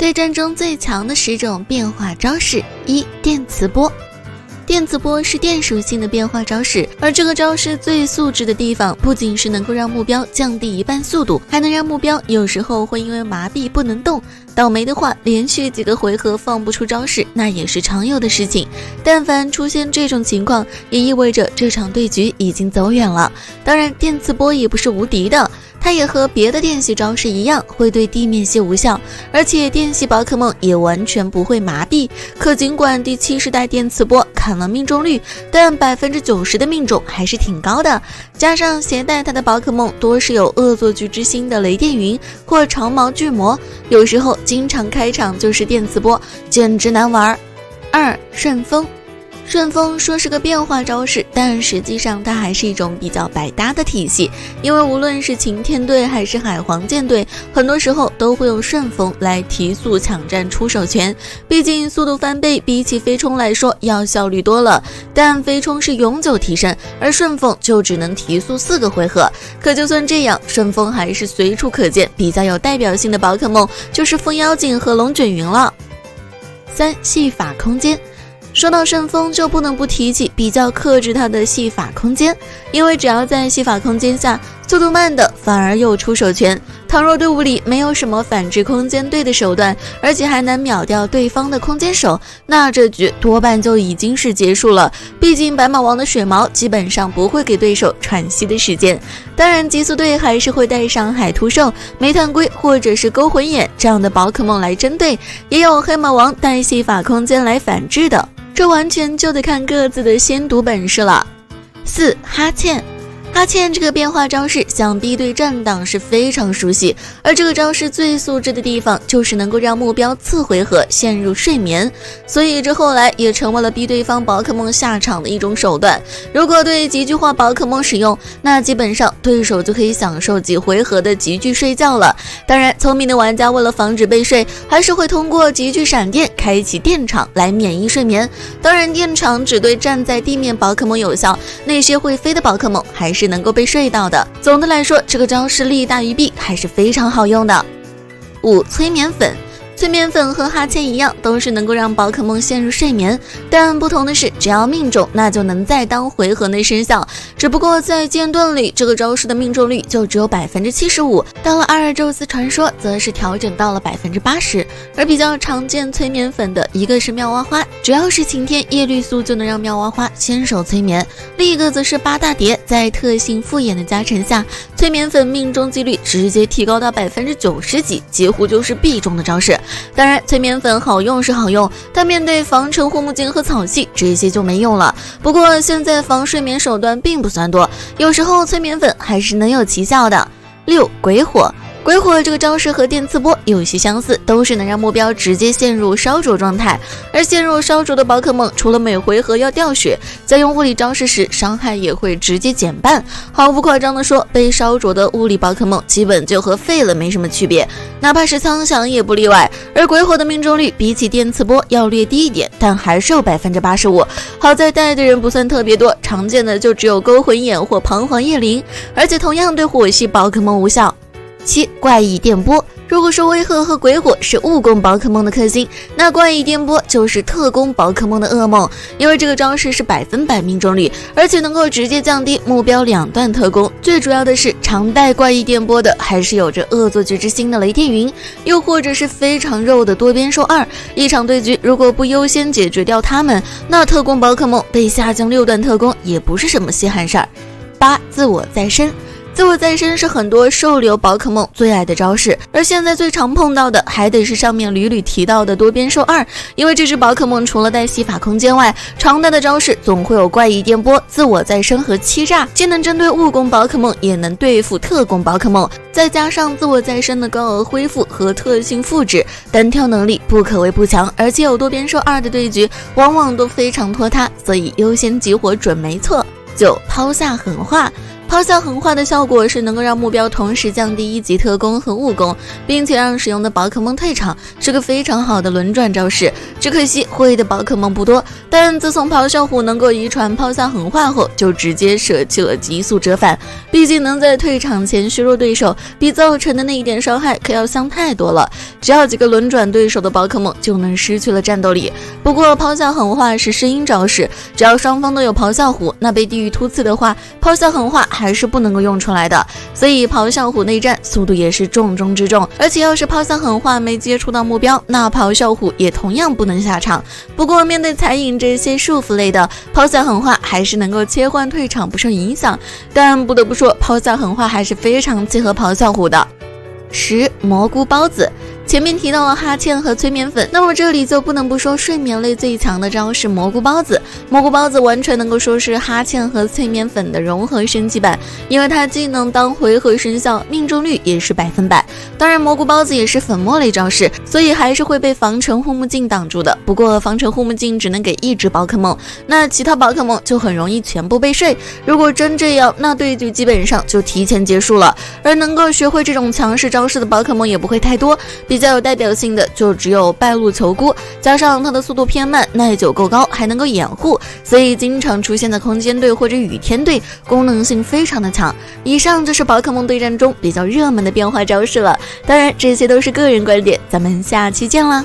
对战中最强的10种变化招式。1. 电磁波。电磁波是电属性的变化招式，而这个招式最素质的地方，不仅是能够让目标降低一半速度，还能让目标有时候会因为麻痹不能动。倒霉的话，连续几个回合放不出招式，那也是常有的事情。但凡出现这种情况，也意味着这场对局已经走远了。当然，电磁波也不是无敌的。它也和别的电系招式一样，会对地面系无效，而且电系宝可梦也完全不会麻痹。可尽管第70代电磁波砍了命中率，但90%的命中还是挺高的。加上携带它的宝可梦多是有恶作剧之心的雷电云或长毛巨魔，有时候经常开场就是电磁波，简直难玩。2. 顺风。顺风说是个变化招式，但实际上它还是一种比较百搭的体系，因为无论是擎天队还是海皇剑队，很多时候都会用顺风来提速抢占出手权，毕竟速度翻倍比起飞冲来说要效率多了，但飞冲是永久提升，而顺风就只能提速4个回合。可就算这样，顺风还是随处可见，比较有代表性的宝可梦就是风妖精和龙卷云了。3. 戏法空间。说到顺风，就不能不提起比较克制它的戏法空间，因为只要在戏法空间下，速度慢的反而有出手权。倘若队伍里没有什么反制空间队的手段，而且还能秒掉对方的空间手，那这局多半就已经是结束了。毕竟白马王的水毛基本上不会给对手喘息的时间。当然极速队还是会带上海秃兽、煤炭龟或者是勾魂眼这样的宝可梦来针对，也有黑马王带戏法空间来反制的，这完全就得看各自的先读本事了。4. 哈欠。哈欠这个变化招式，想必对战党是非常熟悉，而这个招式最素质的地方就是能够让目标次回合陷入睡眠，所以这后来也成为了逼对方宝可梦下场的一种手段。如果对极具化宝可梦使用，那基本上对手就可以享受几回合的极具睡觉了。当然，聪明的玩家为了防止被睡，还是会通过极具闪电开启电场来免疫睡眠。当然，电场只对站在地面宝可梦有效，那些会飞的宝可梦还是能够被睡到的。总的来说，这个招式利大于弊，还是非常好用的。5. 催眠粉。催眠粉和哈欠一样，都是能够让宝可梦陷入睡眠，但不同的是，只要命中，那就能在当回合内生效。只不过在剑盾里，这个招式的命中率就只有75%，到了阿尔宙斯传说，则是调整到了80%。而比较常见催眠粉的一个是妙蛙花，只要是晴天叶绿素就能让妙蛙花先手催眠；另一个则是八大蝶，在特性复眼的加成下，催眠粉命中几率直接提高到90%几，几乎就是必中的招式。当然，催眠粉好用是好用，但面对防尘护目镜和草系，这些就没用了。不过现在防睡眠手段并不算多，有时候催眠粉还是能有奇效的。6. 鬼火。鬼火这个招式和电磁波有些相似，都是能让目标直接陷入烧灼状态，而陷入烧灼的宝可梦除了每回合要掉血，在用物理招式时伤害也会直接减半。毫不夸张的说，被烧灼的物理宝可梦基本就和废了没什么区别，哪怕是苍响也不例外。而鬼火的命中率比起电磁波要略低一点，但还是有85%。好在带的人不算特别多，常见的就只有勾魂眼或彷徨叶灵，而且同样对火系宝可梦无效。7. 怪异电波。如果说威吓和鬼火是物攻宝可梦的克星，那怪异电波就是特攻宝可梦的噩梦，因为这个招式是100%命中率，而且能够直接降低目标2段特攻。最主要的是，常带怪异电波的还是有着恶作剧之心的雷电云，又或者是非常肉的多边兽2。一场对局如果不优先解决掉他们，那特攻宝可梦被下降6段特攻也不是什么稀罕事儿。8. 自我再生。自我再生是很多兽流宝可梦最爱的招式，而现在最常碰到的还得是上面屡屡提到的多边兽2，因为这只宝可梦除了带戏法空间外，常带的招式总会有怪异电波、自我再生和欺诈，既能针对物攻宝可梦，也能对付特攻宝可梦，再加上自我再生的高额恢复和特性复制，单挑能力不可谓不强，而且有多边兽2的对局往往都非常拖沓，所以优先激活准没错。9. 抛下狠话。抛下狠话的效果是能够让目标同时降低1级特攻和物攻，并且让使用的宝可梦退场，是个非常好的轮转招式。只可惜会的宝可梦不多，但自从咆哮虎能够遗传抛下狠话后，就直接舍弃了急速折返。毕竟能在退场前削弱对手，比造成的那一点伤害可要香太多了。只要几个轮转对手的宝可梦就能失去了战斗力。不过抛下狠话是声音招式，只要双方都有咆哮虎，那被地狱突刺的话，抛下狠话还是不能够用出来的。所以咆哮虎内战速度也是重中之重，而且要是抛下狠话没接触到目标，那咆哮虎也同样不能下场。不过面对残影这些束缚类的，抛下狠话还是能够切换退场不受影响。但不得不说，抛下狠话还是非常契合咆哮虎的。10. 蘑菇孢子。前面提到了哈欠和催眠粉，那么这里就不能不说睡眠类最强的招是蘑菇孢子。蘑菇孢子完全能够说是哈欠和催眠粉的融合升级版，因为它既能当回合生效，命中率也是100%。当然蘑菇孢子也是粉末类招式，所以还是会被防尘护目镜挡住的。不过防尘护目镜只能给一只宝可梦，那其他宝可梦就很容易全部被睡。如果真这样，那对局基本上就提前结束了。而能够学会这种强势招式的宝可梦也不会太多，比较有代表性的就只有败露球菇，加上它的速度偏慢，耐久够高，还能够掩护，所以经常出现在空间队或者雨天队，功能性非常的强。以上就是宝可梦对战中比较热门的变化招式了，当然这些都是个人观点，咱们下期见啦。